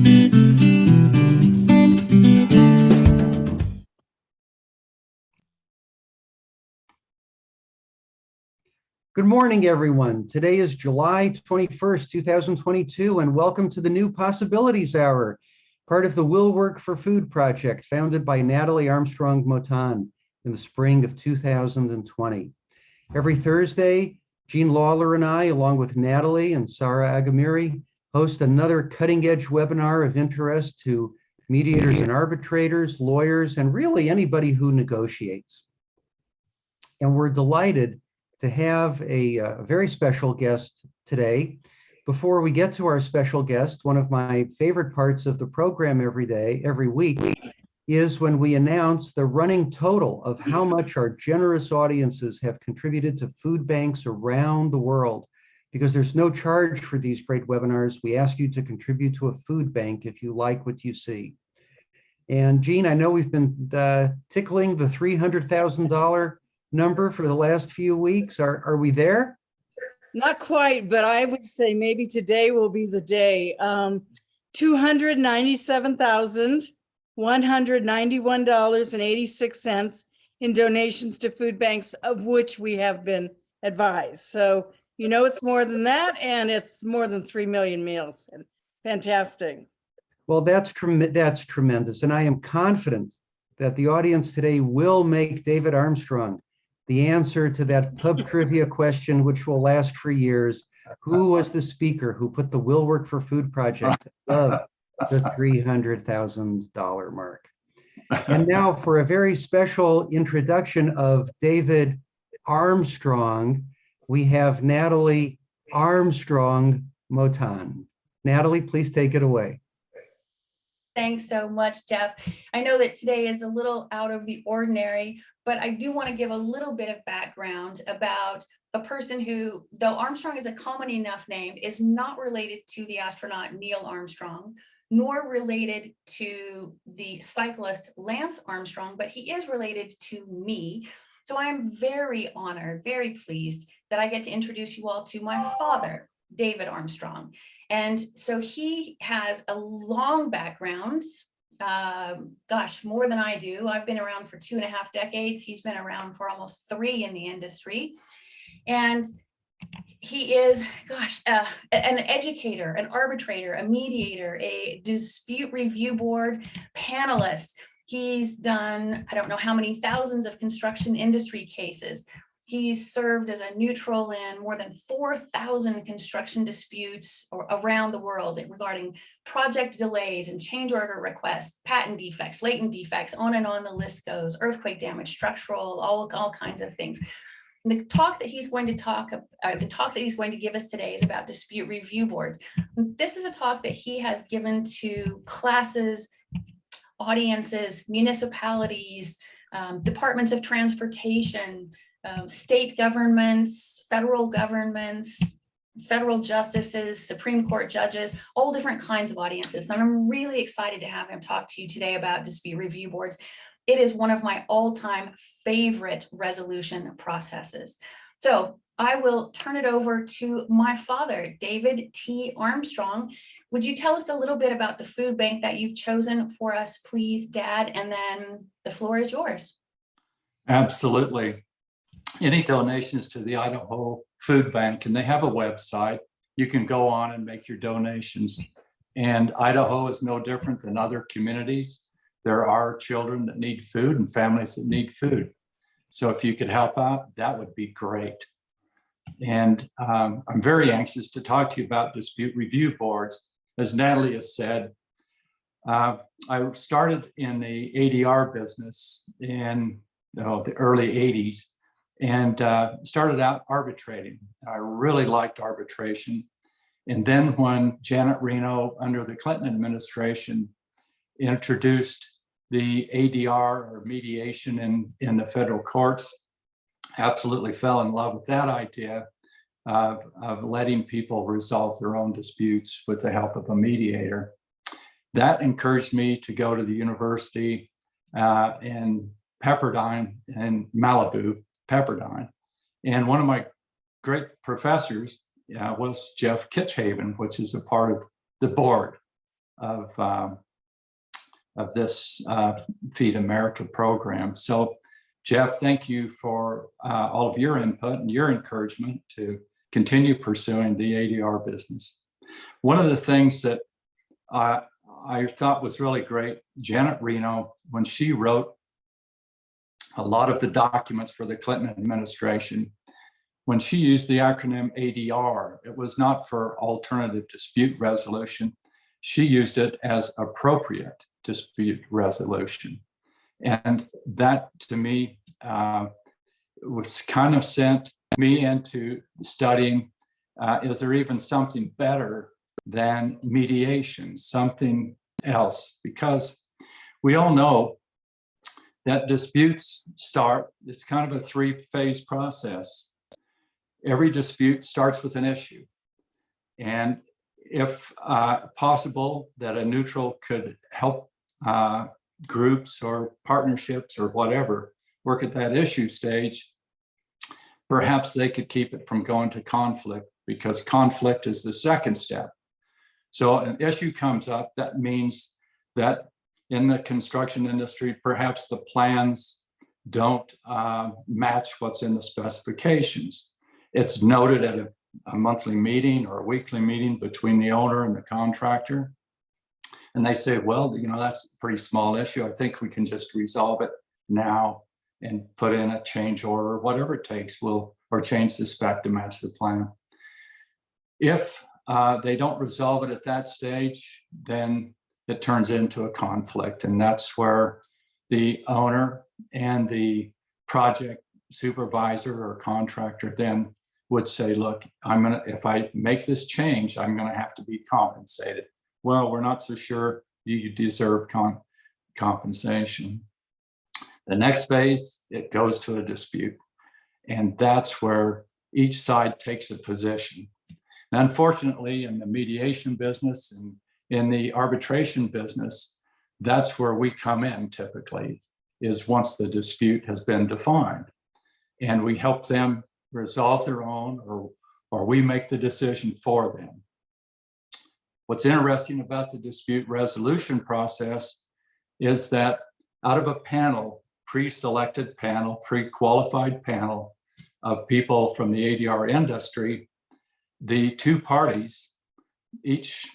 Good morning, everyone. Today is July 21st, 2022, and welcome to the New Possibilities Hour, part of the Will Work for Food project founded by Natalie Armstrong-Motin in the spring of 2020. Every Thursday, Jean Lawler and I, along with Natalie and Sarah Agamiri, host another cutting-edge webinar of interest to mediators and arbitrators, lawyers, and really anybody who negotiates. And we're delighted to have a very special guest today. Before we get to our special guest, one of my favorite parts of the program every week, is when we announce the running total of how much our generous audiences have contributed to food banks around the world. Because there's no charge for these great webinars, we ask you to contribute to a food bank if you like what you see. And Jean, I know we've been tickling the $300,000 number for the last few weeks. Are we there? Not quite, but I would say maybe today will be the day. $297,191.86 in donations to food banks, of which we have been advised. So, you know, it's more than that, and it's more than 3 million meals. Fantastic. Well, that's tremendous. And I am confident that the audience today will make David Armstrong the answer to that pub trivia question, which will last for years. Who was the speaker who put the Will Work for Food project above the $300,000 mark? And now for a very special introduction of David Armstrong, we have Natalie Armstrong-Motin. Natalie, please take it away. Thanks so much, Jeff. I know that today is a little out of the ordinary, but I do want to give a little bit of background about a person who, though Armstrong is a common enough name, is not related to the astronaut Neil Armstrong, nor related to the cyclist Lance Armstrong, but he is related to me. So I am very honored, very pleased that I get to introduce you all to my father, David Armstrong. And so he has a long background, gosh, more than I do. I've been around for 2.5 decades. He's been around for almost 3 in the industry. And he is, gosh, an educator, an arbitrator, a mediator, a dispute review board panelist. He's done, I don't know how many thousands of construction industry cases. He's served as a neutral in more than 4,000 construction disputes around the world regarding project delays and change order requests, patent defects, latent defects, on and on the list goes, earthquake damage, structural, all kinds of things. And the talk that he's going to give us today is about dispute review boards. This is a talk that he has given to classes, audiences, municipalities, departments of transportation, state governments, federal justices, Supreme Court judges, all different kinds of audiences. And I'm really excited to have him talk to you today about dispute review boards. It is one of my all-time favorite resolution processes. So I will turn it over to my father, David T. Armstrong. Would you tell us a little bit about the food bank that you've chosen for us, please, Dad? And then the floor is yours. Absolutely. Any donations to the Idaho Food Bank, and they have a website. You can go on and make your donations. And Idaho is no different than other communities. There are children that need food and families that need food. So if you could help out, that would be great. And I'm very anxious to talk to you about dispute review boards. As Natalie has said, I started in the ADR business in the early 80s. And started out arbitrating. I really liked arbitration. And then when Janet Reno, under the Clinton administration, introduced the ADR, or mediation, in the federal courts, absolutely fell in love with that idea of letting people resolve their own disputes with the help of a mediator. That encouraged me to go to the university in Pepperdine and Malibu, Pepperdine. And one of my great professors was Jeff Kitchhaven, which is a part of the board. of this Feed America program. So Jeff, thank you for all of your input and your encouragement to continue pursuing the ADR business. One of the things that I thought was really great, Janet Reno, when she wrote a lot of the documents for the Clinton administration, when she used the acronym ADR, it was not for alternative dispute resolution. She used it as appropriate dispute resolution. And that to me was kind of sent me into studying, is there even something better than mediation, something else? Because we all know that disputes start, it's kind of a three-phase process. Every dispute starts with an issue. And if possible, that a neutral could help groups or partnerships or whatever work at that issue stage, perhaps they could keep it from going to conflict, because conflict is the second step. So an issue comes up, that means that in the construction industry, perhaps the plans don't match what's in the specifications. It's noted at a monthly meeting or a weekly meeting between the owner and the contractor. And they say, well, you know, that's a pretty small issue. I think we can just resolve it now and put in a change order, whatever it takes, or change the spec to match the plan. If they don't resolve it at that stage, then it turns into a conflict. And that's where the owner and the project supervisor or contractor then would say, look, if I make this change, I'm gonna have to be compensated. Well, we're not so sure you deserve compensation. The next phase, it goes to a dispute. And that's where each side takes a position. And unfortunately, in the mediation business and in the arbitration business, that's where we come in typically, is once the dispute has been defined. And we help them resolve their own, or we make the decision for them. What's interesting about the dispute resolution process is that out of a panel, pre-selected panel, pre-qualified panel of people from the ADR industry, the two parties, each,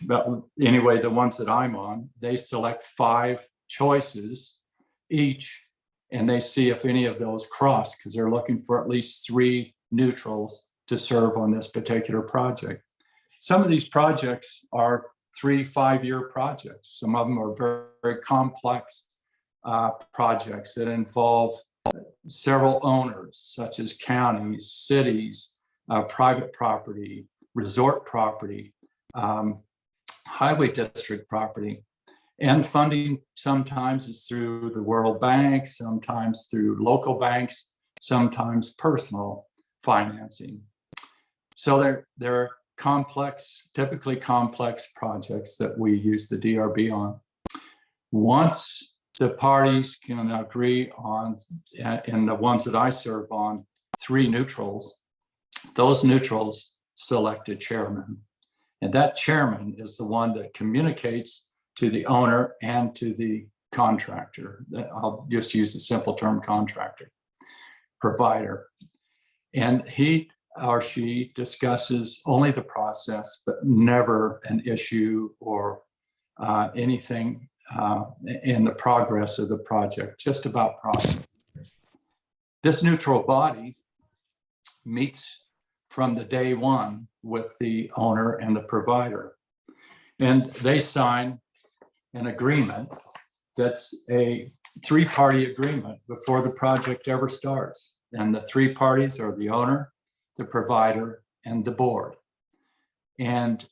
anyway, the ones that I'm on, they select 5 choices each, and they see if any of those cross, because they're looking for at least 3 neutrals to serve on this particular project. Some of these projects are 3-5-year projects. Some of them are very, very complex projects that involve several owners, such as counties, cities, private property, resort property, highway district property. And funding sometimes is through the World Bank, sometimes through local banks, sometimes personal financing. So they're complex, typically complex projects that we use the DRB on. Once the parties can agree on, and the ones that I serve on, 3 neutrals, those neutrals select a chairman. And that chairman is the one that communicates to the owner and to the contractor. I'll just use the simple term contractor, provider. And he or she discusses only the process, but never an issue or anything in the progress of the project, just about process. This neutral body meets from the day one with the owner and the provider. And they sign an agreement that's a 3-party agreement before the project ever starts. And the 3 parties are the owner, the provider, and the board. And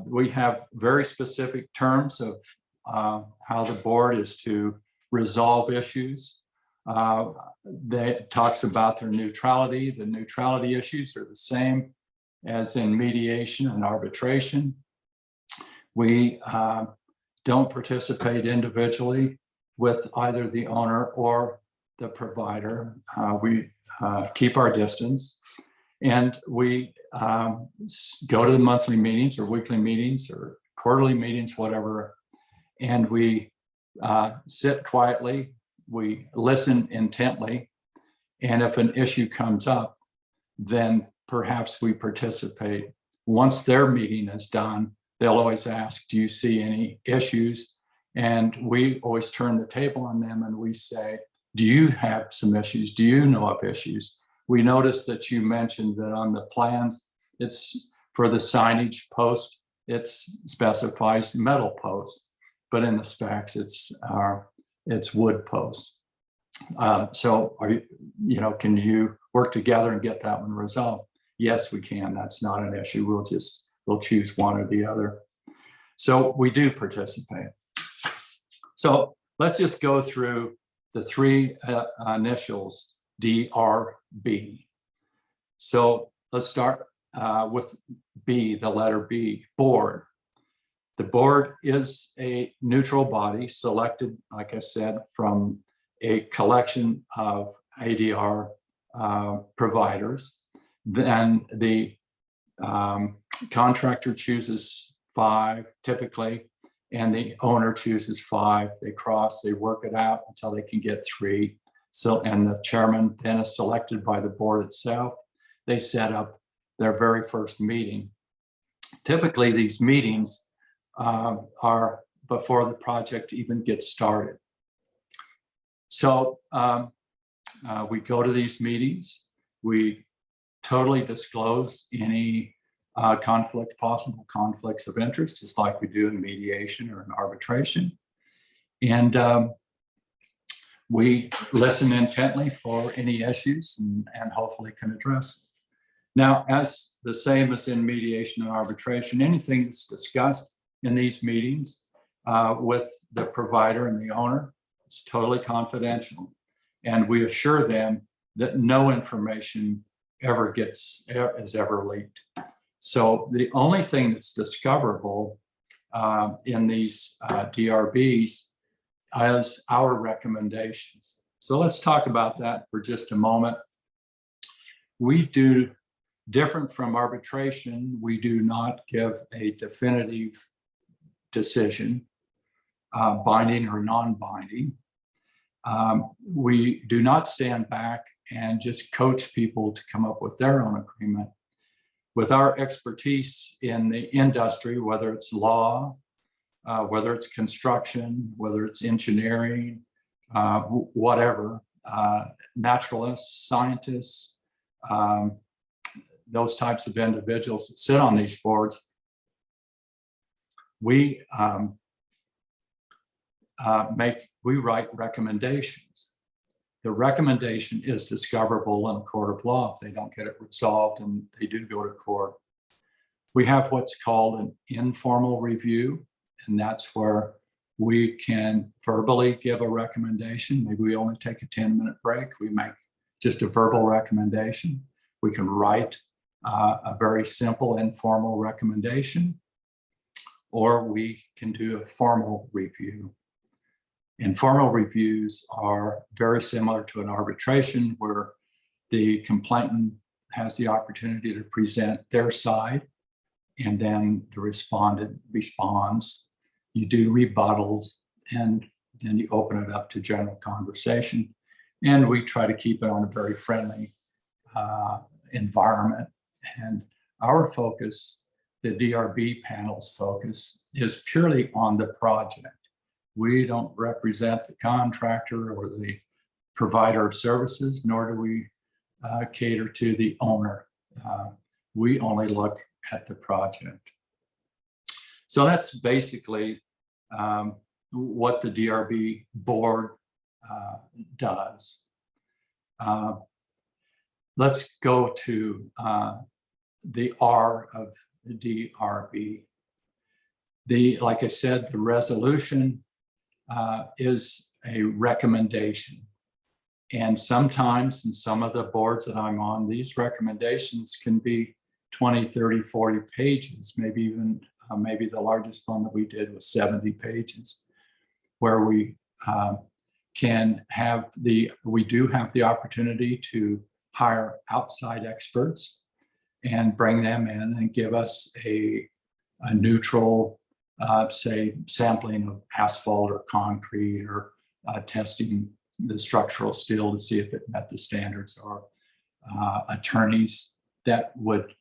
we have very specific terms of how the board is to resolve issues. That talks about their neutrality. The neutrality issues are the same as in mediation and arbitration. We don't participate individually with either the owner or the provider. We keep our distance, and we go to the monthly meetings or weekly meetings or quarterly meetings, whatever, and we sit quietly, we listen intently, and if an issue comes up, then perhaps we participate. Once their meeting is done, they'll always ask, do you see any issues? And we always turn the table on them and we say, do you have some issues? Do you know of issues? We noticed that you mentioned that on the plans, it's for the signage post, it specifies metal posts, but in the specs, it's wood posts. So can you work together and get that one resolved? Yes, we can. That's not an issue. We'll choose one or the other. So we do participate. So let's just go through the three initials, DRB. So let's start with B, the letter B, board. The board is a neutral body selected, like I said, from a collection of ADR providers. Then the contractor chooses 5 typically, and the owner chooses 5. They cross, they work it out until they can get 3. So, and the chairman then is selected by the board itself. They set up their very first meeting. Typically, these meetings are before the project even gets started. So we go to these meetings, we totally disclose any possible conflicts of interest, just like we do in mediation or in arbitration. And we listen intently for any issues and hopefully can address them. Now, as the same as in mediation and arbitration, anything that's discussed in these meetings with the provider and the owner, it's totally confidential. And we assure them that no information is ever leaked. So the only thing that's discoverable in these DRBs is our recommendations. So let's talk about that for just a moment. We do, different from arbitration, we do not give a definitive decision, binding or non-binding. We do not stand back and just coach people to come up with their own agreement. With our expertise in the industry, whether it's law, whether it's construction, whether it's engineering, whatever, naturalists, scientists, those types of individuals that sit on these boards, we write recommendations. The recommendation is discoverable in a court of law if they don't get it resolved and they do go to court. We have what's called an informal review, and that's where we can verbally give a recommendation. Maybe we only take a 10-minute break. We make just a verbal recommendation. We can write a very simple informal recommendation, or we can do a formal review. Informal reviews are very similar to an arbitration where the complainant has the opportunity to present their side and then the respondent responds. You do rebuttals and then you open it up to general conversation. And we try to keep it on a very friendly environment. And our focus, the DRB panel's focus, is purely on the project. We don't represent the contractor or the provider of services, nor do we cater to the owner. We only look at the project. So that's basically what the DRB board does. Let's go to the R of the DRB. Like I said, the resolution is a recommendation. And sometimes in some of the boards that I'm on, these recommendations can be 20, 30, 40 pages, maybe even maybe the largest one that we did was 70 pages, where we we do have the opportunity to hire outside experts and bring them in and give us a neutral say sampling of asphalt or concrete, or testing the structural steel to see if it met the standards, or attorneys that would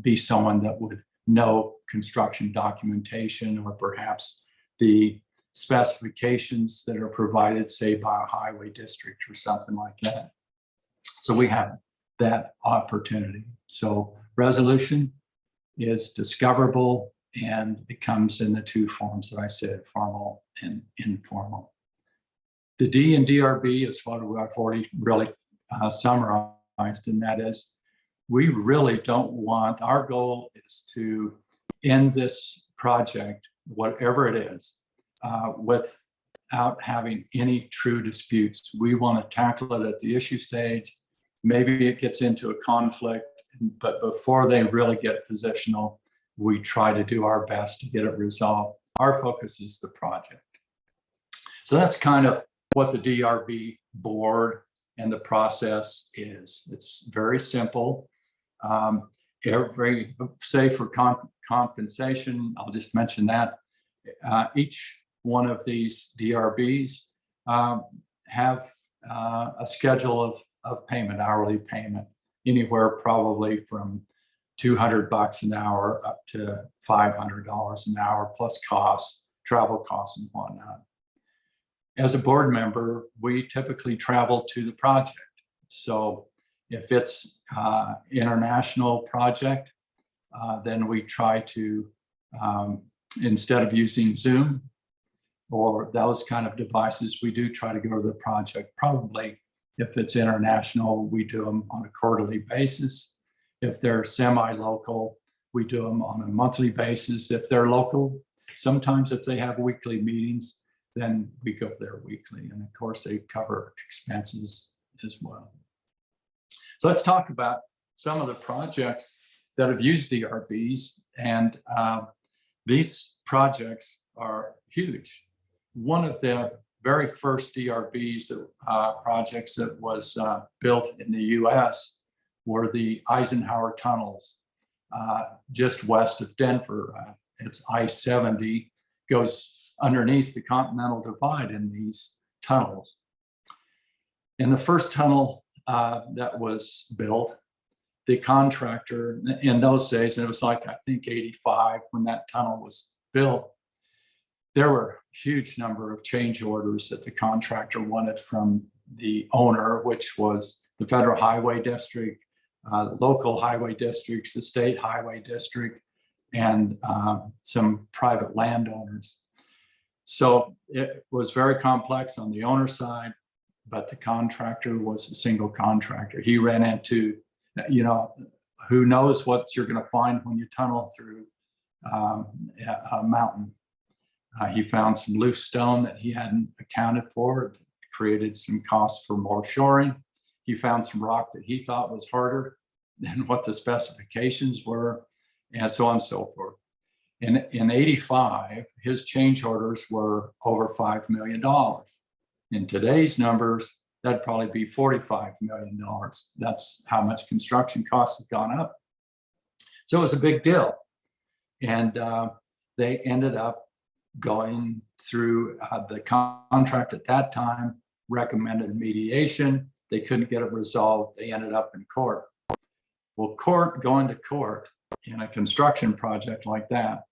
be someone that would know construction documentation, or perhaps the specifications that are provided, say, by a highway district or something like that. So we have that opportunity. So resolution is discoverable, and it comes in the two forms that I said, formal and informal. The D and DRB is what I've already really summarized, and that is, we really don't want, our goal is to end this project, whatever it is, without having any true disputes. We want to tackle it at the issue stage. Maybe it gets into a conflict, but before they really get positional, we try to do our best to get it resolved. Our focus is the project. So that's kind of what the DRB board and the process is. It's very simple. Say for compensation, I'll just mention that each one of these DRBs have a schedule of payment, hourly payment, anywhere probably from $200 an hour up to $500 an hour, plus costs, travel costs and whatnot. As a board member, we typically travel to the project. So if it's international project, then we try to, instead of using Zoom or those kind of devices, we do try to go to the project. Probably if it's international, we do them on a quarterly basis. If they're semi-local, we do them on a monthly basis. If they're local, sometimes if they have weekly meetings, then we go there weekly. And of course, they cover expenses as well. So let's talk about some of the projects that have used DRBs. And these projects are huge. One of the very first DRBs projects that was built in the US were the Eisenhower tunnels just west of Denver. It's I-70, goes underneath the Continental Divide in these tunnels. And the first tunnel that was built, the contractor in those days, and it was like, I think 85 when that tunnel was built, there were a huge number of change orders that the contractor wanted from the owner, which was the Federal Highway District, local highway districts, the state highway district, and some private landowners. So it was very complex on the owner side, but the contractor was a single contractor. He ran into, who knows what you're going to find when you tunnel through a mountain. He found some loose stone that he hadn't accounted for. It created some costs for more shoring. He found some rock that he thought was harder than what the specifications were, and so on and so forth. In 85, his change orders were over $5 million. In today's numbers, that'd probably be $45 million. That's how much construction costs have gone up. So it was a big deal. And they ended up going through the contract at that time, recommended mediation. They couldn't get it resolved. They ended up in court. Well, going to court in a construction project like that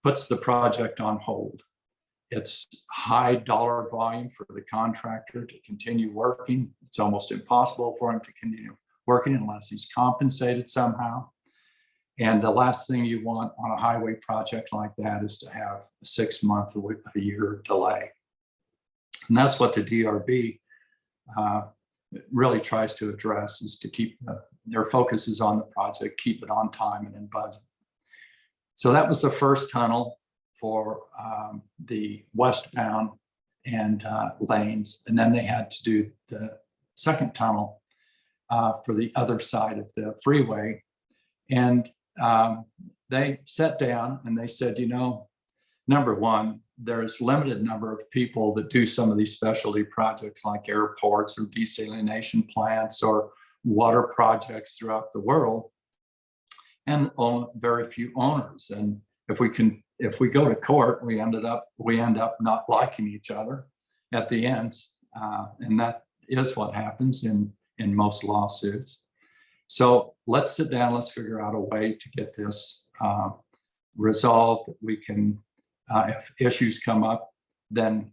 puts the project on hold. It's high dollar volume for the contractor to continue working. It's almost impossible for him to continue working unless he's compensated somehow. And the last thing you want on a highway project like that is to have a 6 month or a year delay. And that's what the DRB really tries to address, is to keep their focus is on the project, keep it on time and in budget. So that was the first tunnel for the westbound and lanes. And then they had to do the second tunnel for the other side of the freeway. And they sat down and they said, number one, there's limited number of people that do some of these specialty projects like airports or desalination plants or water projects throughout the world, and very few owners. And if we go to court, we end up not liking each other at the end. And that is what happens in most lawsuits. So let's sit down, let's figure out a way to get this resolved. We can, if issues come up, then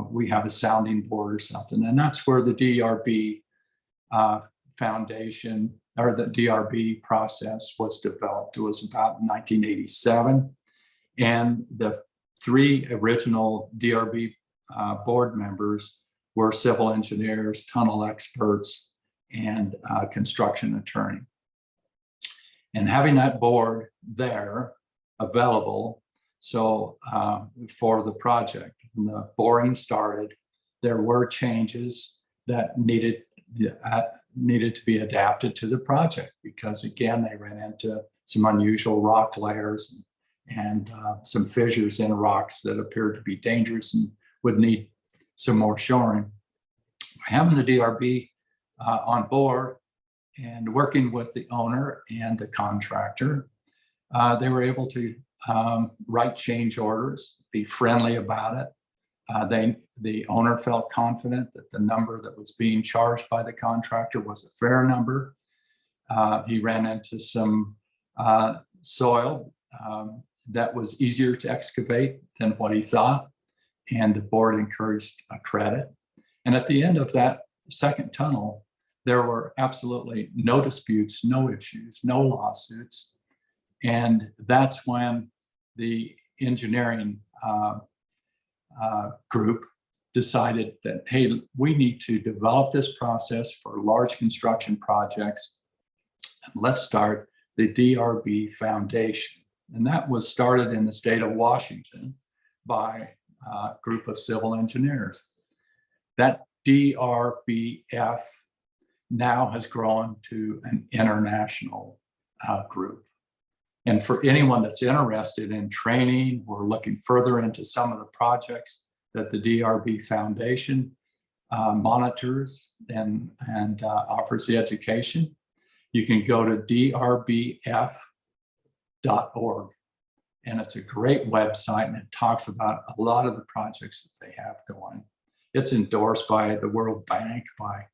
we have a sounding board or something. And that's where the DRB Foundation, or the DRB process, was developed. It was about 1987. And the 3 original DRB board members were civil engineers, tunnel experts, and construction attorney. And having that board there available, so for the project, when the boring started, there were changes that needed to be adapted to the project, because again, they ran into some unusual rock layers and some fissures in rocks that appeared to be dangerous and would need some more shoring. Having the DRB on board and working with the owner and the contractor, they were able to write change orders, be friendly about it. The owner felt confident that the number that was being charged by the contractor was a fair number. He ran into some soil that was easier to excavate than what he thought, and the board encouraged a credit. And at the end of that second tunnel, there were absolutely no disputes, no issues, no lawsuits. And that's when the engineering group decided that, hey, we need to develop this process for large construction projects. Let's start the DRB Foundation. And that was started in the state of Washington by a group of civil engineers. That DRBF now has grown to an international group. And for anyone that's interested in training or looking further into some of the projects that the DRB Foundation monitors and offers the education, you can go to drbf.org. And it's a great website, and it talks about a lot of the projects that they have going. It's endorsed by the World Bank, by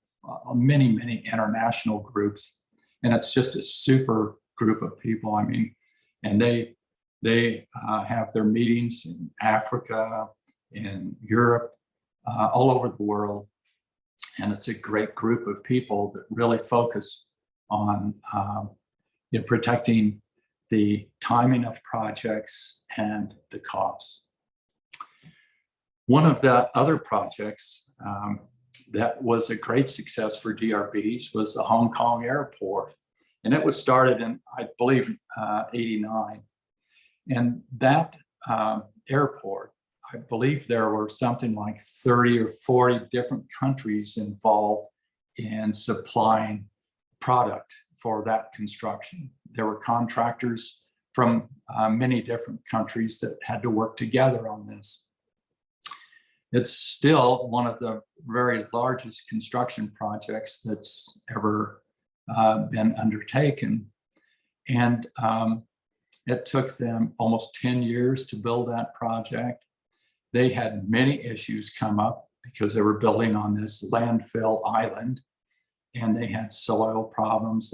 many, many international groups. And it's just a super group of people. I mean, and they have their meetings in Africa, in Europe, all over the world. And it's a great group of people that really focus on protecting the timing of projects and the costs. One of the other projects that was a great success for DRBs was the Hong Kong airport. And it was started in, I believe, 89. And that airport, I believe there were something like 30 or 40 different countries involved in supplying product for that construction. There were contractors from many different countries that had to work together on this. It's still one of the very largest construction projects that's ever been undertaken. And it took them almost 10 years to build that project. They had many issues come up because they were building on this landfill island, and they had soil problems.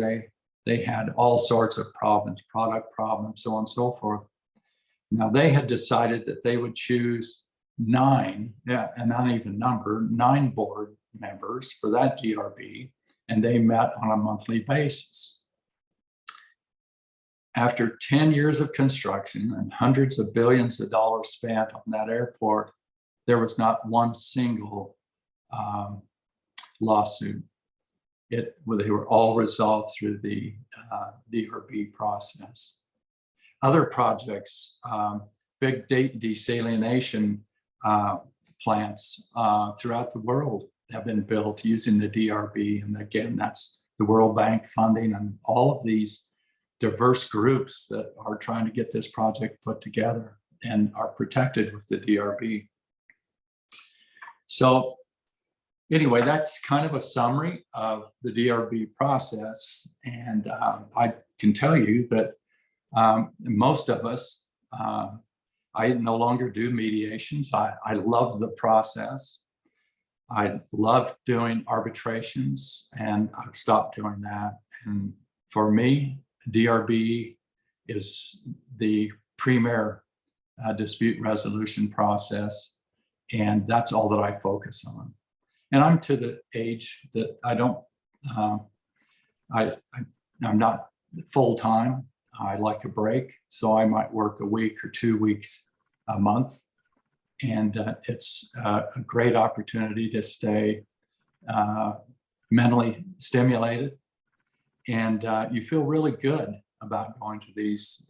They had all sorts of problems, product problems, so on and so forth. Now they had decided that they would choose 9, an uneven number, 9 board members for that DRB, and they met on a monthly basis. After 10 years of construction and hundreds of billions of dollars spent on that airport, there was not one single lawsuit. They were all resolved through the DRB process. Other projects, big desalination plants throughout the world have been built using the DRB. And again, that's the World Bank funding and all of these diverse groups that are trying to get this project put together and are protected with the DRB. So anyway, that's kind of a summary of the DRB process. And I can tell you that most of us I no longer do mediations. I love the process. I love doing arbitrations, and I've stopped doing that. And for me, DRB is the premier dispute resolution process, and that's all that I focus on. And I'm to the age that I don't, I'm not full-time. I like a break, so I might work a week or 2 weeks a month. And it's a great opportunity to stay mentally stimulated. And you feel really good about going to these.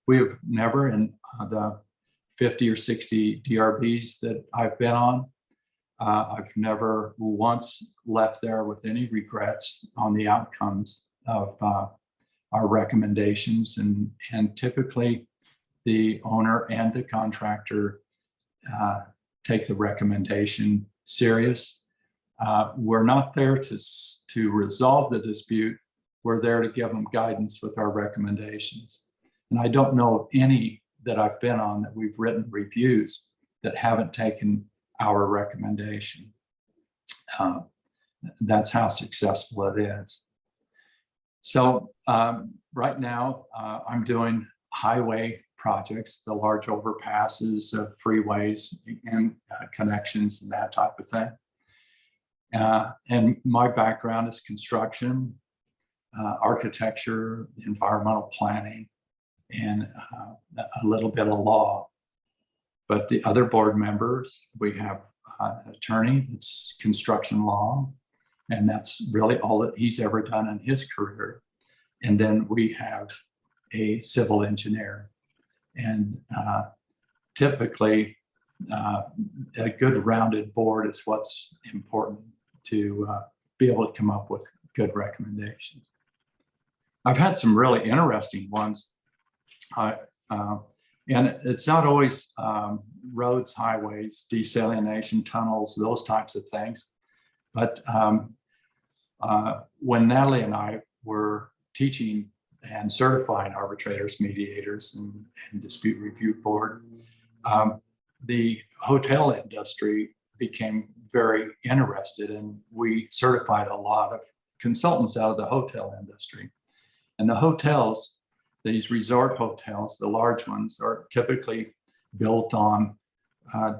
We have never, in the 50 or 60 DRBs that I've been on, I've never once left there with any regrets on the outcomes of our recommendations. And typically the owner and the contractor take the recommendation serious. We're not there to resolve the dispute. We're there to give them guidance with our recommendations. And I don't know of any that I've been on that we've written reviews that haven't taken our recommendation. That's how successful it is. So right now I'm doing highway projects, the large overpasses, freeways and connections and that type of thing. And my background is construction, architecture, environmental planning, and a little bit of law. But the other board members, we have an attorney that's construction law, and that's really all that he's ever done in his career. And then we have a civil engineer. And typically, a good rounded board is what's important to be able to come up with good recommendations. I've had some really interesting ones. And it's not always roads, highways, desalination tunnels, those types of things. But when Natalie and I were teaching and certifying arbitrators, mediators, and dispute review board, the hotel industry became very interested, and we certified a lot of consultants out of the hotel industry. And the hotels, these resort hotels, the large ones, are typically built on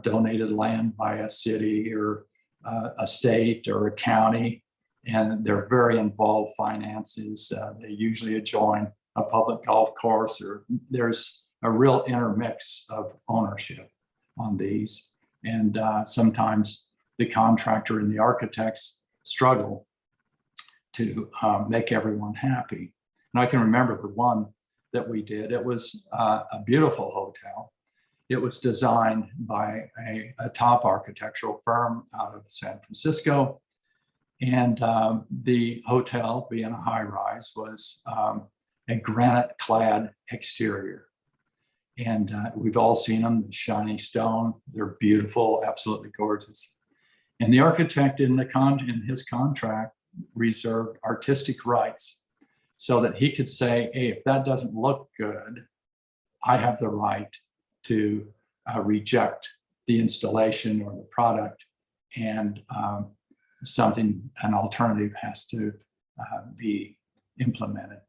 donated land by a city or a state or a county, and they're very involved finances. They usually adjoin a public golf course, or there's a real intermix of ownership on these. And sometimes the contractor and the architects struggle to make everyone happy. And I can remember the one that we did. It was a beautiful hotel. It was designed by a top architectural firm out of San Francisco. And the hotel, being a high rise, was a granite clad exterior. And we've all seen them, the shiny stone. They're beautiful, absolutely gorgeous. And the architect in his contract reserved artistic rights so that he could say, hey, if that doesn't look good, I have the right to reject the installation or the product, and an alternative has to be implemented.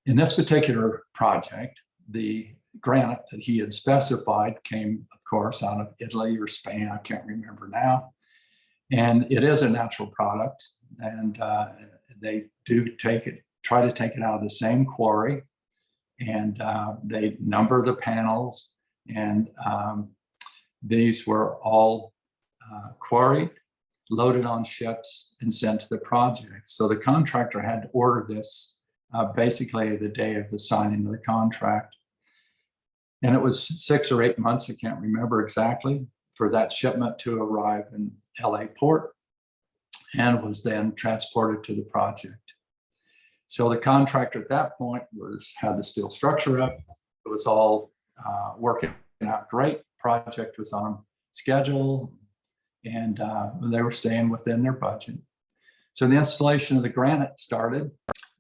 In this particular project, the granite that he had specified came, of course, out of Italy or Spain, I can't remember now. And it is a natural product, and they do try to take it out of the same quarry, and they number the panels, and these were all quarried, loaded on ships, and sent to the project. So the contractor had to order this basically the day of the signing of the contract. And it was 6 or 8 months, I can't remember exactly, for that shipment to arrive in LA port, and was then transported to the project. So the contractor at that point had the steel structure up. It was all working out great. Project was on schedule, and they were staying within their budget. So the installation of the granite started,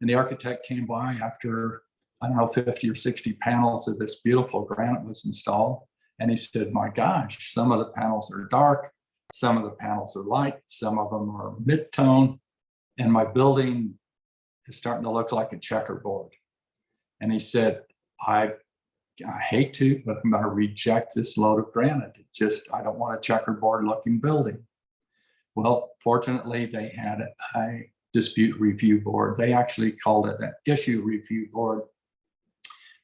and the architect came by after I don't know, 50 or 60 panels of this beautiful granite was installed. And he said, my gosh, some of the panels are dark, some of the panels are light, some of them are mid-tone, and my building is starting to look like a checkerboard. And he said, I hate to, but I'm going to reject this load of granite. I don't want a checkerboard looking building. Well, fortunately, they had a dispute review board. They actually called it an issue review board,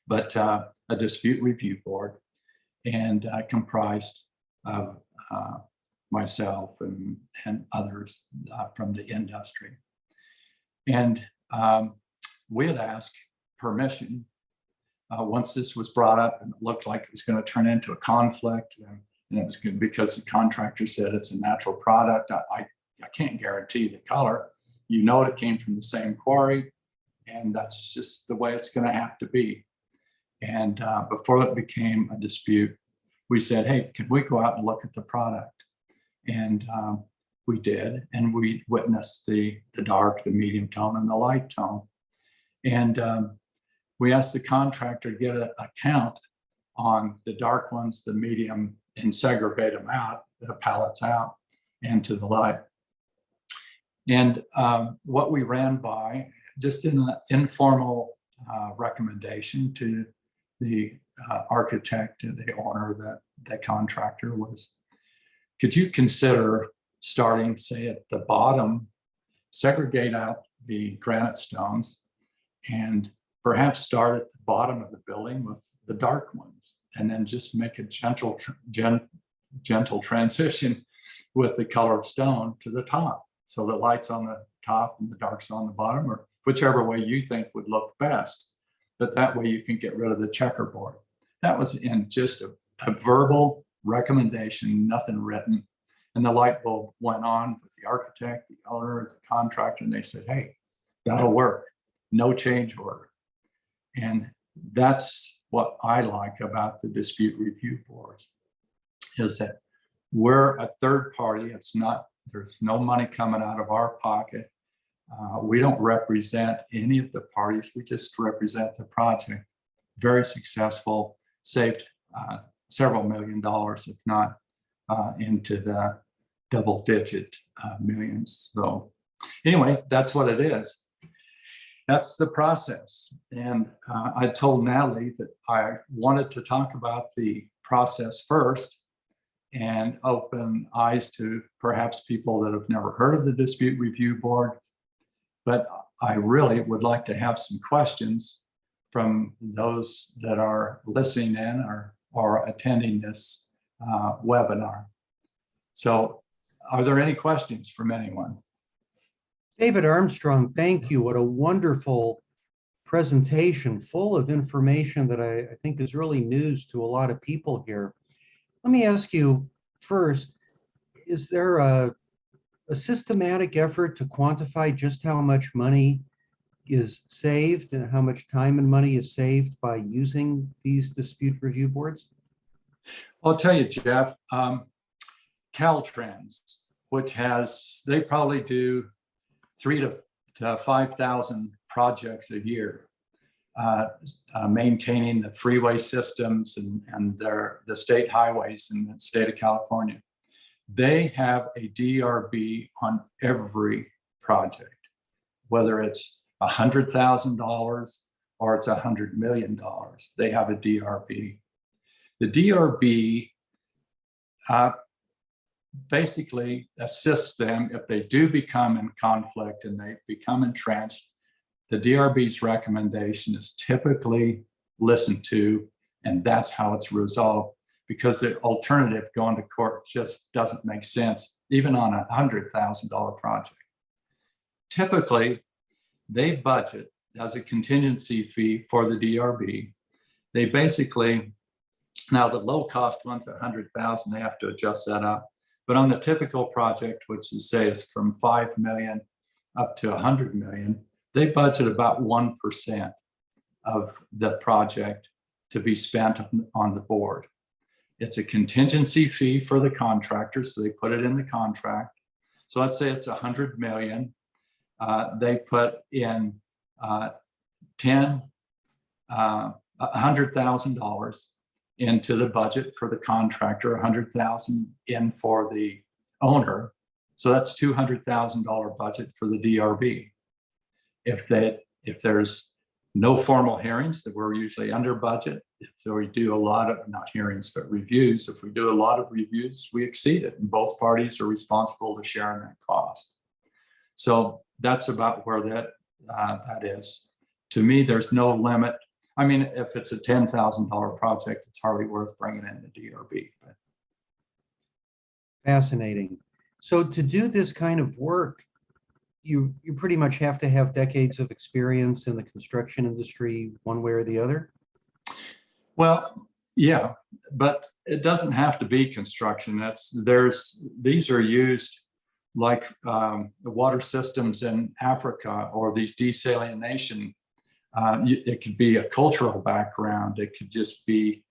but a dispute review board, and comprised of myself and others from the industry. And we had asked permission once this was brought up, and it looked like it was going to turn into a conflict, and it was good because the contractor said it's a natural product. I can't guarantee the color. You know, it came from the same quarry, and that's just the way it's going to have to be. And before it became a dispute, we said, hey, could we go out and look at the product? And we did, and we witnessed the dark, the medium tone, and the light tone. And we asked the contractor to get a count on the dark ones, the medium, and segregate them out, the pallets out, and to the light. And what we ran by, just in an informal recommendation to the architect and the owner, the contractor, was, could you consider starting, say, at the bottom, segregate out the granite stones, and perhaps start at the bottom of the building with the dark ones, and then just make a gentle transition with the color of stone to the top. So the light's on the top and the dark's on the bottom, or whichever way you think would look best. But that way you can get rid of the checkerboard. That was in just a verbal recommendation, nothing written. And the light bulb went on with the architect, the owner, the contractor, and they said, hey, that'll work. No change order. And that's what I like about the dispute review boards, is that we're a third party. There's no money coming out of our pocket. We don't represent any of the parties. We just represent the project. Very successful, saved several $1 million, if not into the double-digit millions. So anyway, that's what it is. That's the process. And I told Natalie that I wanted to talk about the process first and open eyes to perhaps people that have never heard of the Dispute Review Board. But I really would like to have some questions from those that are listening in or attending this webinar. So are there any questions from anyone? David Armstrong, thank you. What a wonderful presentation, full of information that I think is really news to a lot of people here. Let me ask you first, is there a systematic effort to quantify just how much money is saved and how much time and money is saved by using these dispute review boards? I'll tell you, Jeff, Caltrans, which they probably do 3,000 to 5,000 projects a year, maintaining the freeway systems and the state highways in the state of California. They have a DRB on every project, whether it's $100,000 or it's $100 million. They have a DRB. The DRB basically assists them if they do become in conflict and they become entrenched. The DRB's recommendation is typically listened to, and that's how it's resolved, because the alternative, going to court, just doesn't make sense, even on a $100,000 project. Typically, they budget as a contingency fee for the DRB. They basically, now the low cost one's $100,000, they have to adjust that up. But on the typical project, which is, say, is from 5 million up to 100 million, they budget about 1% of the project to be spent on the board. It's a contingency fee for the contractor, so they put it in the contract. So let's say it's 100 million. They put in 10 $100,000 into the budget for the contractor, $100,000 in for the owner. So that's $200,000 budget for the DRB. If there's no formal hearings, that we're usually under budget. If we do a lot of, not hearings, but reviews, if we do a lot of reviews, we exceed it, and both parties are responsible to share in that cost. So that's about where that is. To me, there's no limit. I mean, if it's a $10,000 project, it's hardly worth bringing in the DRB. But. Fascinating. So to do this kind of work, you pretty much have to have decades of experience in the construction industry, one way or the other? Well, yeah, but it doesn't have to be construction. These are used like the water systems in Africa or these desalination. It could be a cultural background. It could just be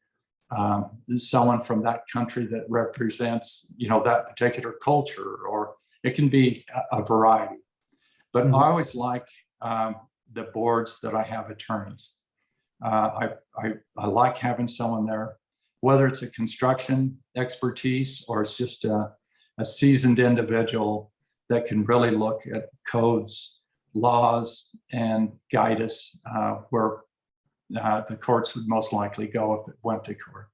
someone from that country that represents, that particular culture, or it can be a variety. But I always like the boards that I have attorneys. I like having someone there, whether it's a construction expertise or it's just a seasoned individual that can really look at codes, laws, and guide us where the courts would most likely go if it went to court.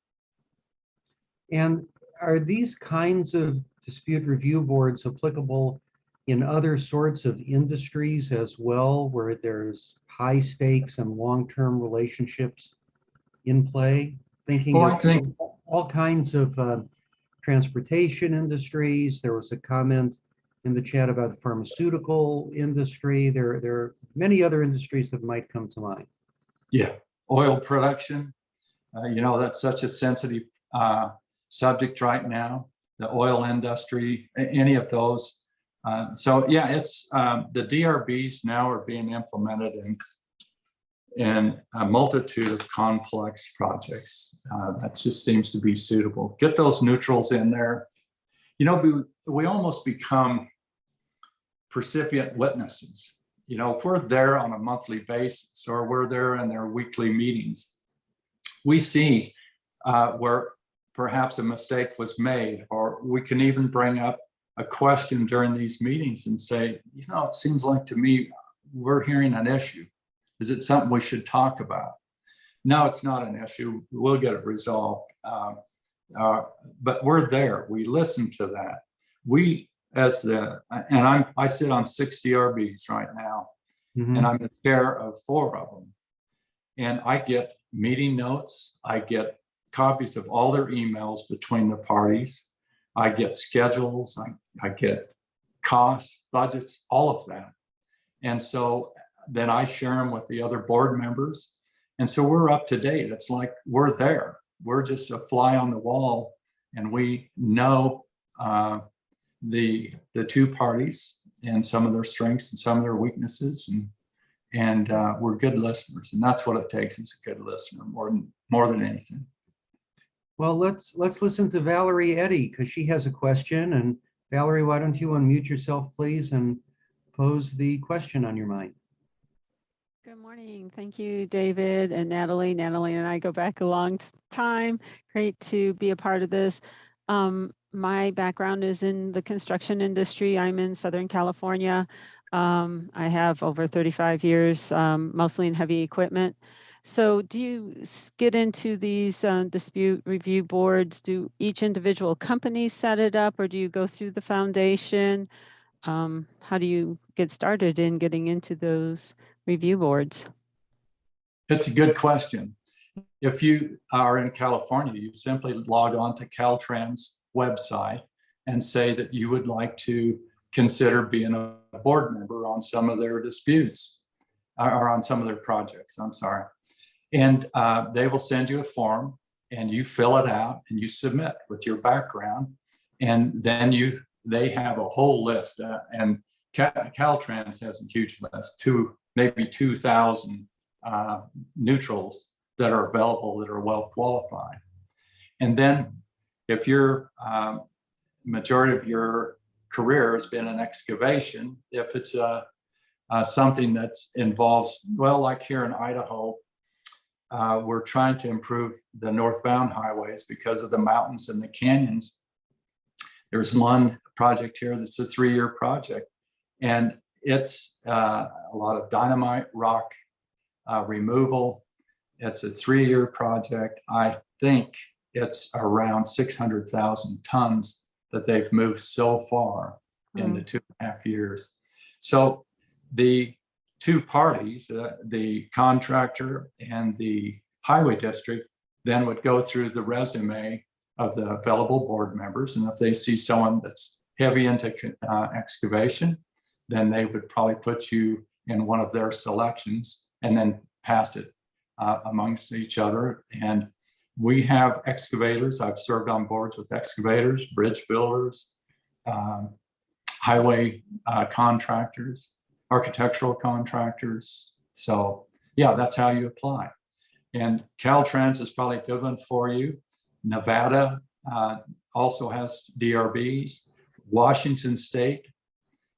And are these kinds of dispute review boards applicable in other sorts of industries as well, where there's high stakes and long-term relationships in play? Thinking of all kinds of transportation industries. There was a comment in the chat about the pharmaceutical industry. There are many other industries that might come to mind. Yeah, oil production. That's such a sensitive subject right now. The oil industry, any of those. So yeah, it's the DRBs now are being implemented in a multitude of complex projects. That just seems to be suitable. Get those neutrals in there. We almost become recipient witnesses. If we're there on a monthly basis or we're there in their weekly meetings, we see where perhaps a mistake was made, or we can even bring up a question during these meetings and say, it seems like to me, we're hearing an issue. Is it something we should talk about? No, it's not an issue. We'll get it resolved. But we're there. We listen to that. I sit on 6 DRBs right now, and I'm the chair of 4 of them. And I get meeting notes. I get copies of all their emails between the parties. I get schedules, I get costs, budgets, all of that. And so then I share them with the other board members. And so we're up to date. It's like we're there. We're just a fly on the wall, and we know the 2 parties and some of their strengths and some of their weaknesses, and we're good listeners. And that's what it takes, is a good listener more than anything. Well, let's listen to Valerie Eddy, because she has a question. And Valerie, why don't you unmute yourself, please, and pose the question on your mind. Good morning. Thank you, David and Natalie. Natalie and I go back a long time. Great to be a part of this. My background is in the construction industry. I'm in Southern California. I have over 35 years, mostly in heavy equipment. So do you get into these dispute review boards? Do each individual company set it up, or do you go through the foundation? How do you get started in getting into those review boards? It's a good question. If you are in California, you simply log on to Caltrans website and say that you would like to consider being a board member on some of their disputes or on some of their projects, I'm sorry. And they will send you a form, and you fill it out and you submit with your background. And then they have a whole list, and Caltrans has a huge list, maybe 2,000 neutrals that are available that are well qualified. And then if your majority of your career has been in excavation, if it's something that involves, well, like here in Idaho, we're trying to improve the northbound highways because of the mountains and the canyons. There's one project here that's a 3-year project, and it's a lot of dynamite rock removal. It's a 3-year project. I think it's around 600,000 tons that they've moved so far in the 2.5 years. So the two parties, the contractor and the highway district, then would go through the resume of the available board members. And if they see someone that's heavy into excavation, then they would probably put you in one of their selections and then pass it amongst each other. And we have excavators. I've served on boards with excavators, bridge builders, highway contractors, architectural contractors. So yeah, that's how you apply. And Caltrans is probably a good one for you. Nevada also has DRBs. Washington State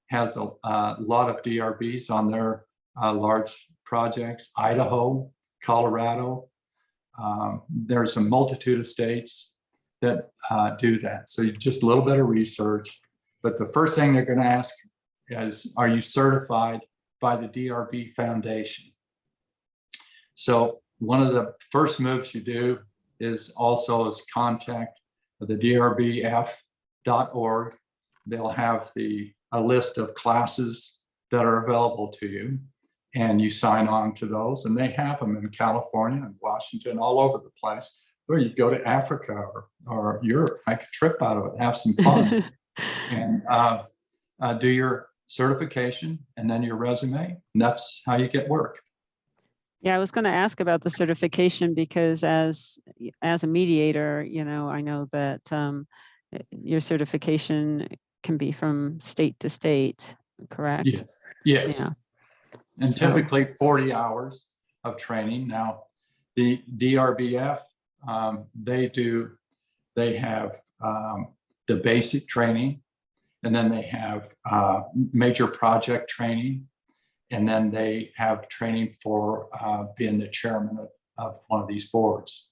has a lot of DRBs on their large projects. Idaho, Colorado. There's a multitude of states that do that. So just a little bit of research. But the first thing they're going to ask is, are you certified by the DRB Foundation? So one of the first moves you do is contact the drbf.org. They'll have a list of classes that are available to you, and you sign on to those, and they have them in California and Washington, all over the place. Or you go to Africa or Europe, make a trip out of it, have some fun, and do your certification and then your resume, and that's how you get work. Yeah, I was going to ask about the certification because as a mediator, I know that your certification can be from state to state, correct? Yes. Yeah. And typically 40 hours of training. Now, the DRBF, they have the basic training, and then they have major project training, and then they have training for being the chairman of one of these boards.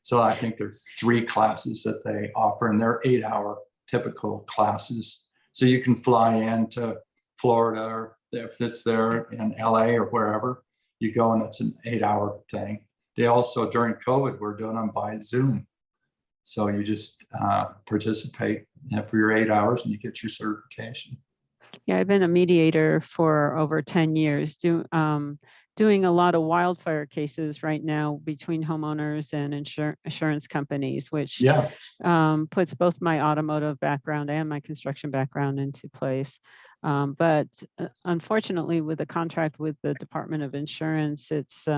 So I think there's 3 classes that they offer, and they're 8-hour typical classes. So you can fly into Florida, or if it's there in LA or wherever, you go and it's an 8-hour thing. They also, during COVID, were doing them by Zoom. So you just participate for your 8 hours and you get your certification. Yeah, I've been a mediator for over 10 years, doing a lot of wildfire cases right now between homeowners and insurance companies, which puts both my automotive background and my construction background into place. But unfortunately, with the contract with the Department of Insurance, it's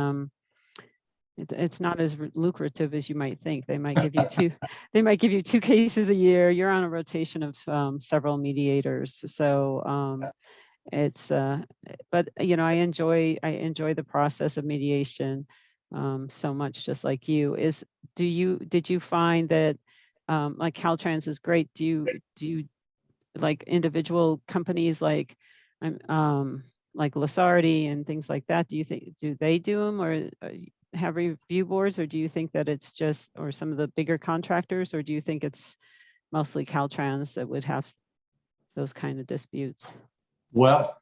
not as lucrative as you might think. They might give you two cases a year. You're on a rotation of several mediators. So but I enjoy the process of mediation so much, just like you. Did you find that like Caltrans is great? Do you like individual companies like Lasardi and things like that? Do they do them, or have review boards, or do you think that it's just, or some of the bigger contractors, or do you think it's mostly Caltrans that would have those kind of disputes? Well,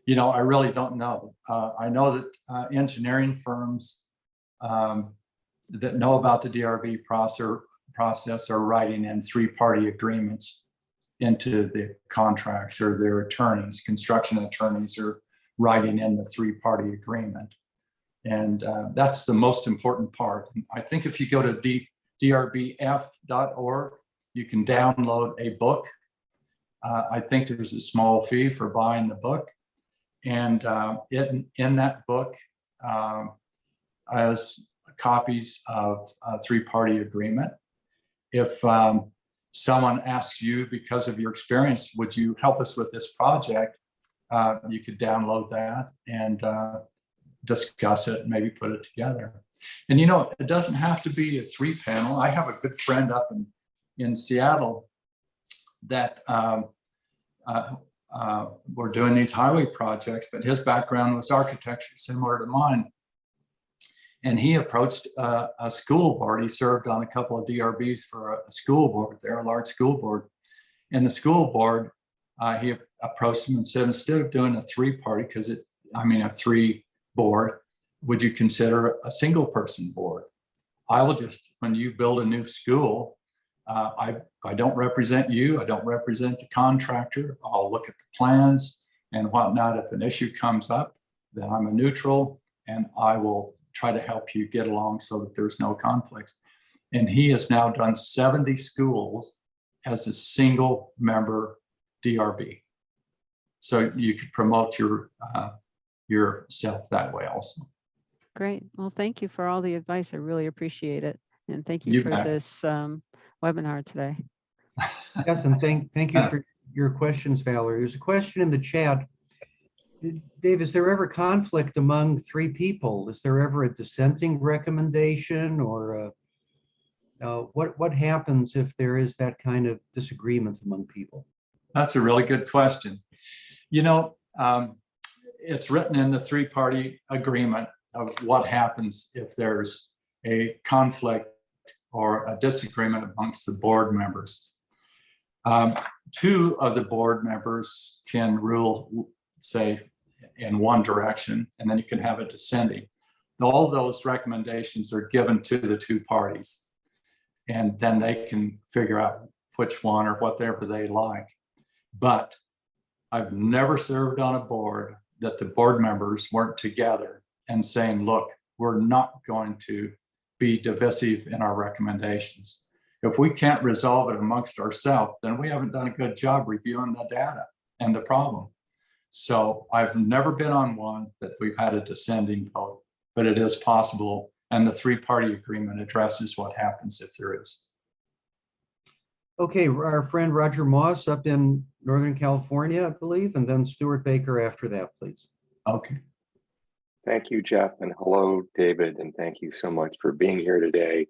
I really don't know. I know that engineering firms that know about the DRB process are writing in 3-party agreements into the contracts, or their attorneys, construction attorneys, are writing in the 3-party agreement. And that's the most important part. I think if you go to drbf.org, you can download a book. I think there's a small fee for buying the book. And in that book as copies of a 3-party agreement. If someone asks you, because of your experience, would you help us with this project? You could download that and discuss it and maybe put it together. And it doesn't have to be a 3-panel. I have a good friend up in Seattle that we're doing these highway projects, but his background was architecture, similar to mine. And he approached a school board. He served on a couple of DRBs for a school board there, a large school board. And the school board, he approached him and said, instead of doing a three-party, a three board, would you consider a single person board? I will just, when you build a new school, I don't represent you. I don't represent the contractor. I'll look at the plans and whatnot. If an issue comes up, then I'm a neutral and I will try to help you get along so that there's no conflicts. And he has now done 70 schools as a single member DRB. So you could promote yourself that way also. Great. Well, thank you for all the advice. I really appreciate it. And thank you for this webinar today. Yes, and thank you for your questions, Valerie. There's a question in the chat. Dave, is there ever conflict among three people? Is there ever a dissenting recommendation, or what happens if there is that kind of disagreement among people? That's a really good question. You know, it's written in the three-party agreement of what happens if there's a conflict or a disagreement amongst the board members. Two of the board members can rule, say, in one direction, and then you can have it dissenting. All those recommendations are given to the two parties, and then they can figure out which one or whatever they like. But I've never served on a board that the board members weren't together and saying, look, we're not going to be divisive in our recommendations. If we can't resolve it amongst ourselves, then we haven't done a good job reviewing the data and the problem. So I've never been on one that we've had a dissenting vote, but it is possible. And the three-party agreement addresses what happens if there is. Okay, our friend Roger Moss up in Northern California, I believe, and then Stuart Baker after that, please. Okay. Thank you, Jeff, and hello, David, and thank you so much for being here today.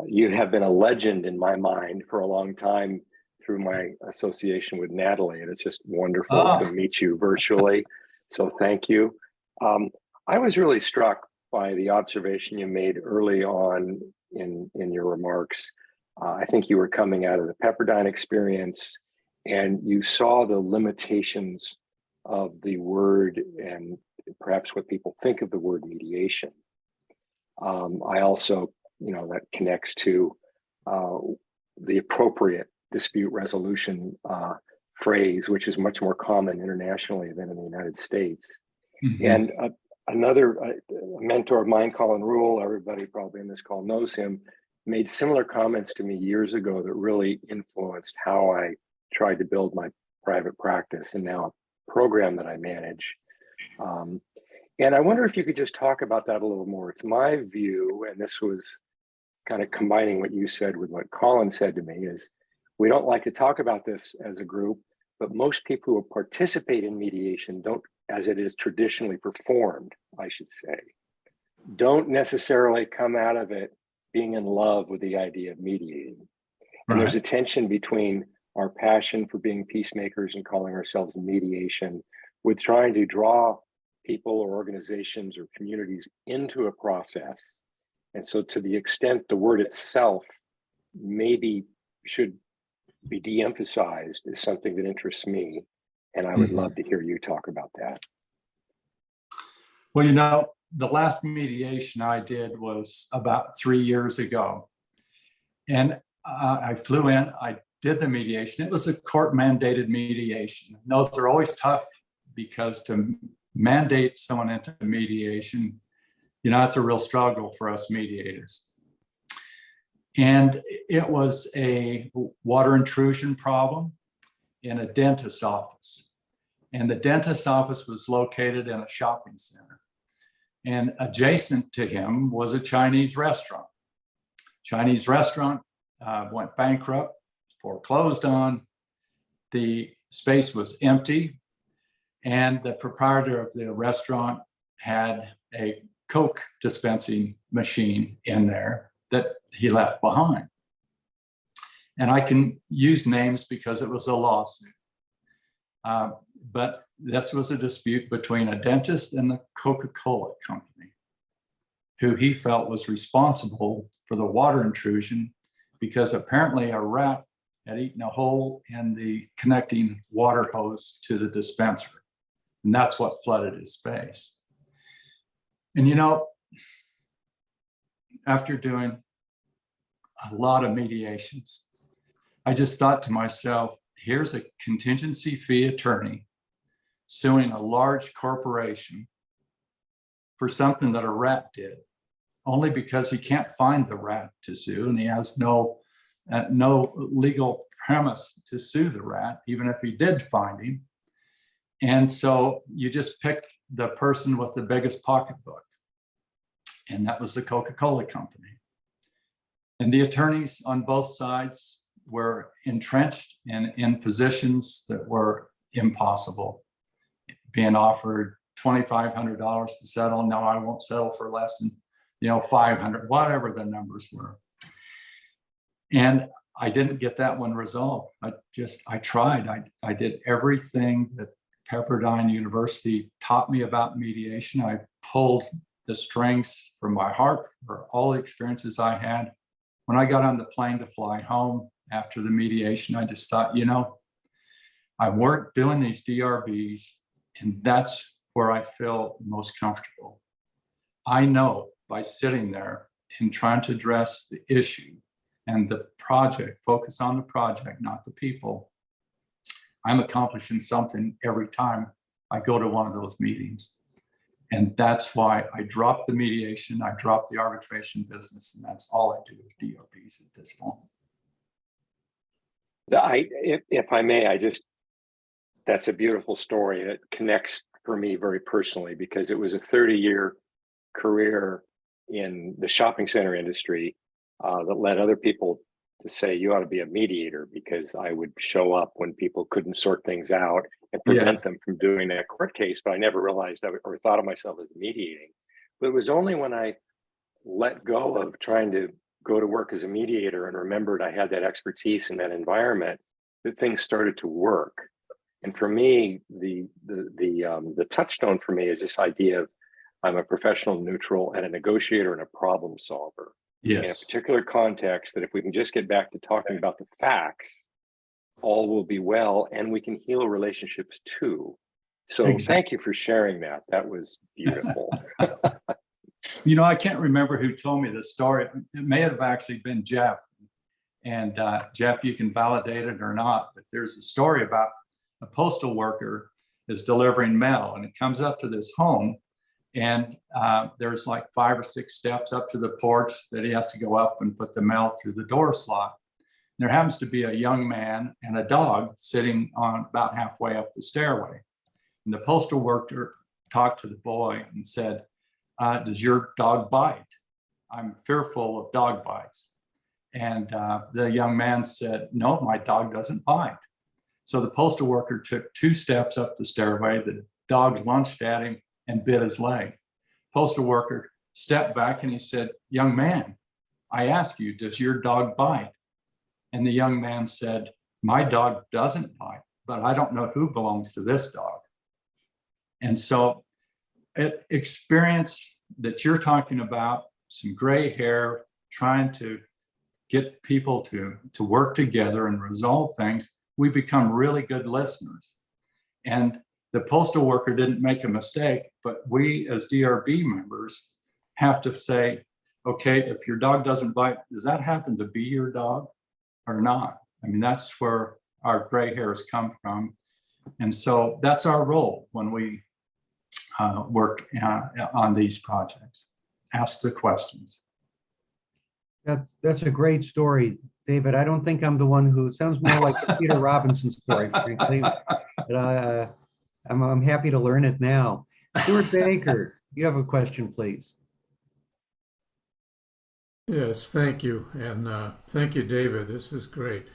You have been a legend in my mind for a long time through my association with Natalie, and it's just wonderful to meet you virtually. So thank you. I was really struck by the observation you made early on in your remarks. I think you were coming out of the Pepperdine experience, and you saw the limitations of the word and perhaps what people think of the word mediation. I also, that connects to the appropriate dispute resolution phrase, which is much more common internationally than in the United States. Mm-hmm. And another mentor of mine, Colin Rule, everybody probably in this call knows him, made similar comments to me years ago that really influenced how I tried to build my private practice and now a program that I manage. And I wonder if you could just talk about that a little more. It's my view, and this was kind of combining what you said with what Colin said to me, is we don't like to talk about this as a group, but most people who participate in mediation don't, as it is traditionally performed, I should say, don't necessarily come out of it being in love with the idea of mediating. And there's a tension between our passion for being peacemakers and calling ourselves mediation with trying to draw people or organizations or communities into a process. And so to the extent the word itself maybe should be de-emphasized is something that interests me. And I would love to hear you talk about that. Well, the last mediation I did was about 3 years ago. And I flew in, I did the mediation. It was a court mandated mediation. And those are always tough because to mandate someone into mediation, it's a real struggle for us mediators. And it was a water intrusion problem in a dentist's office. And the dentist's office was located in a shopping center. And adjacent to him was a Chinese restaurant. Chinese restaurant went bankrupt, foreclosed on. The space was empty. And the proprietor of the restaurant had a Coke dispensing machine in there that he left behind. And I can use names because it was a lawsuit. But this was a dispute between a dentist and the Coca-Cola company. who he felt was responsible for the water intrusion because apparently a rat had eaten a hole in the connecting water hose to the dispenser. And that's what flooded his space. And you know, after doing a lot of mediations, I just thought to myself, here's a contingency fee attorney suing a large corporation for something that a rat did, only because he can't find the rat to sue, and he has no legal premise to sue the rat, even if he did find him. And so you just pick the person with the biggest pocketbook, and that was the Coca-Cola company. And the attorneys on both sides were entrenched in positions that were impossible. Being offered $2,500 to settle, no, I won't settle for less than, 500, whatever the numbers were. And I didn't get that one resolved. I tried. I did everything that Pepperdine University taught me about mediation. I pulled the strings from my heart for all the experiences I had. When I got on the plane to fly home after the mediation, I just thought, I worked doing these DRBs, and that's where I feel most comfortable. I know by sitting there and trying to address the issue and the project, focus on the project, not the people, I'm accomplishing something every time I go to one of those meetings. And that's why I dropped the mediation, I dropped the arbitration business, and that's all I do with DRBs at this point. If I may, that's a beautiful story. It connects for me very personally because it was a 30-year career in the shopping center industry that led other people to say, you ought to be a mediator, because I would show up when people couldn't sort things out and prevent them from doing that court case. But I never realized or thought of myself as mediating. But it was only when I let go of trying to go to work as a mediator and remembered I had that expertise in that environment that things started to work. And for me, the touchstone for me is this idea of I'm a professional neutral and a negotiator and a problem solver. Yes. In a particular context, that if we can just get back to talking about the facts, all will be well, and we can heal relationships too. So Thank you for sharing that. That was beautiful. I can't remember who told me this story. It may have actually been Jeff. And Jeff, you can validate it or not, but there's a story about a postal worker is delivering mail, and it comes up to this home, and there's like 5 or 6 steps up to the porch that he has to go up and put the mail through the door slot. And there happens to be a young man and a dog sitting on about halfway up the stairway. And the postal worker talked to the boy and said, does your dog bite? I'm fearful of dog bites. And the young man said, no, my dog doesn't bite. So the postal worker took 2 steps up the stairway. The dog lunged at him and bit his leg. Postal worker stepped back and he said, young man, I ask you, does your dog bite? And the young man said, my dog doesn't bite, but I don't know who belongs to this dog. And so experience that you're talking about, some gray hair, trying to get people to work together and resolve things, we become really good listeners. And the postal worker didn't make a mistake, but we as DRB members have to say, okay, if your dog doesn't bite, does that happen to be your dog or not? I mean, that's where our gray hairs come from. And so that's our role when we work on these projects. Ask the questions. That's a great story, David. I don't think I'm the one who, it sounds more like a Peter Robinson story, frankly. But I'm happy to learn it now. Stuart Baker, you have a question, please. Yes, thank you. And thank you, David. This is great.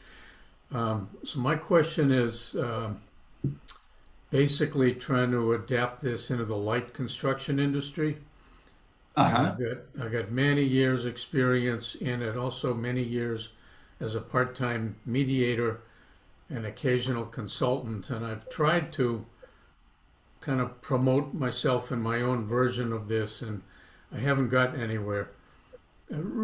So my question is basically trying to adapt this into the light construction industry. I've got many years experience in it, also many years as a part-time mediator and occasional consultant. And I've tried to kind of promote myself in my own version of this. And I haven't gotten anywhere,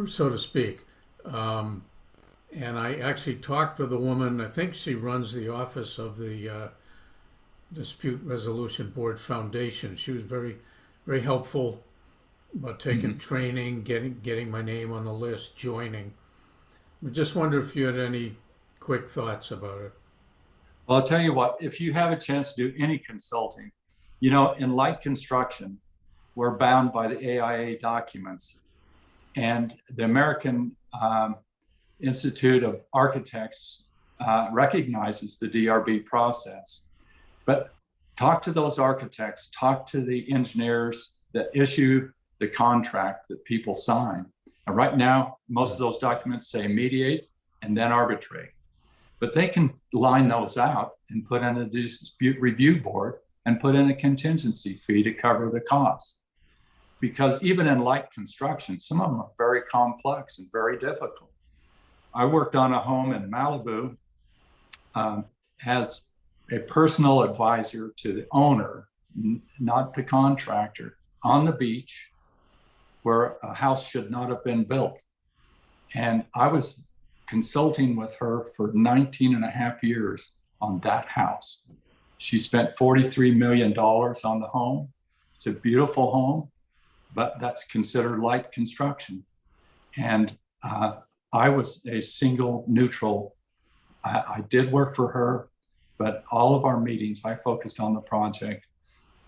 so to speak. And I actually talked with a woman, I think she runs the office of the Dispute Resolution Board Foundation. She was very, very helpful about taking training, getting my name on the list, joining. I just wonder if you had any quick thoughts about it. Well, I'll tell you what, if you have a chance to do any consulting, you know, in light construction, we're bound by the AIA documents, and the American Institute of Architects recognizes the DRB process. But talk to those architects, talk to the engineers that issue the contract that people sign. And right now, most of those documents say mediate and then arbitrate. But they can line those out and put in a dispute review board and put in a contingency fee to cover the cost. Because even in light construction, some of them are very complex and very difficult. I worked on a home in Malibu as a personal advisor to the owner, not the contractor, on the beach where a house should not have been built. And I was consulting with her for 19 and a half years on that house. She spent $43 million on the home. It's a beautiful home, but that's considered light construction. And I was a single neutral. I did work for her, but all of our meetings, I focused on the project.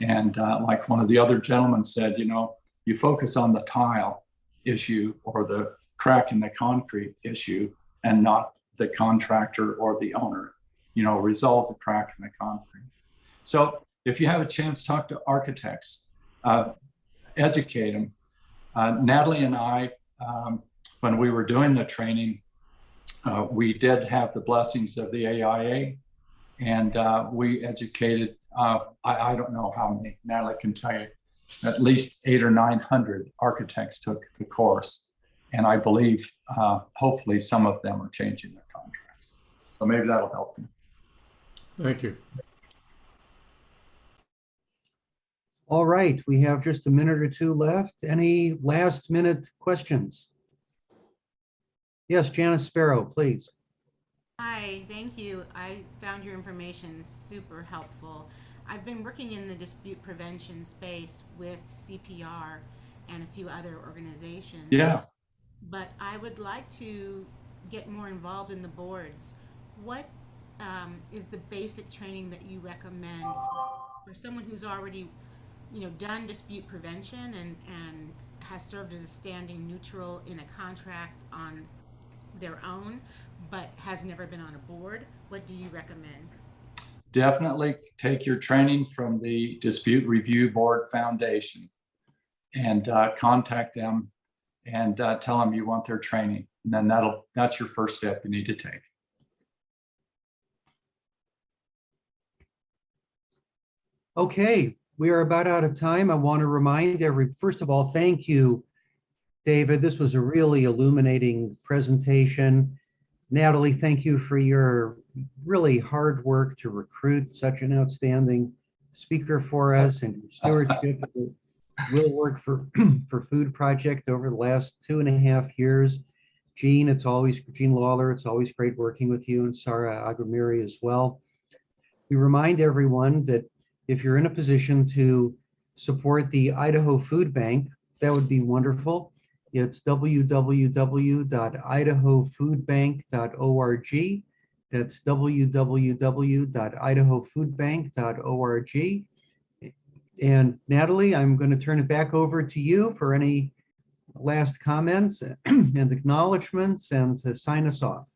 And like one of the other gentlemen said, you know, you focus on the tile issue or the crack in the concrete issue and not the contractor or the owner, you know, resolve the crack in the concrete. So if you have a chance, talk to architects, educate them. Natalie and I, when we were doing the training, we did have the blessings of the AIA, and we educated, I don't know how many, Natalie can tell you, at least 800 or 900 architects took the course. And I believe, hopefully some of them are changing their contracts. So maybe that'll help you. Thank you. All right, we have just a minute or two left. Any last minute questions? Yes, Janice Sparrow, please. Hi, thank you. I found your information super helpful. I've been working in the dispute prevention space with CPR and a few other organizations. Yeah. But I would like to get more involved in the boards. What is the basic training that you recommend for someone who's already, you know, done dispute prevention and has served as a standing neutral in a contract on their own, but has never been on a board? What do you recommend? Definitely take your training from the Dispute Review Board Foundation and contact them and tell them you want their training. And then that's your first step you need to take. Okay, we are about out of time. I want to remind first of all, thank you, David. This was a really illuminating presentation. Natalie, thank you for your really hard work to recruit such an outstanding speaker for us and your stewardship of the Will Work for Food project over the last 2.5 years. Jean Lawler, it's always great working with you, and Sarah Agramiri as well. We remind everyone that if you're in a position to support the Idaho Food Bank, that would be wonderful. It's www.idahofoodbank.org. That's www.idahofoodbank.org. And Natalie, I'm going to turn it back over to you for any last comments and acknowledgements and to sign us off.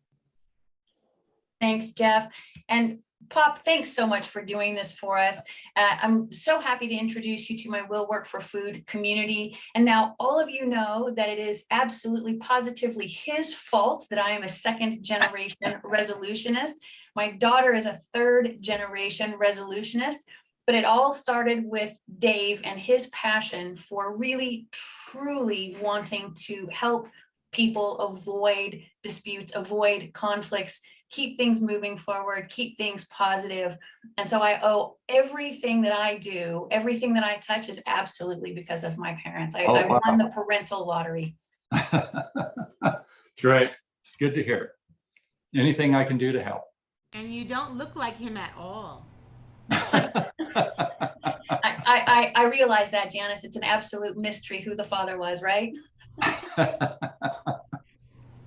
Thanks, Jeff. And Pop, thanks so much for doing this for us. I'm so happy to introduce you to my Will Work for Food community. And now all of you know that it is absolutely positively his fault that I am a second-generation resolutionist. My daughter is a third-generation resolutionist, but it all started with Dave and his passion for really, truly wanting to help people avoid disputes, avoid conflicts, keep things moving forward, keep things positive. And so I owe everything that I do, everything that I touch is absolutely because of my parents. I Oh, wow. won the parental lottery. Great. Good to hear. Anything I can do to help. And you don't look like him at all. I realize that, Janice. It's an absolute mystery who the father was, right?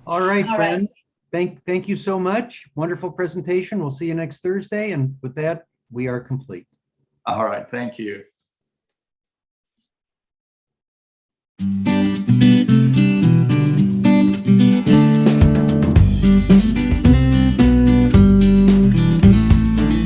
All right, All right. friends. Thank you so much. Wonderful presentation. We'll see you next Thursday. And with that, we are complete. All right. Thank you.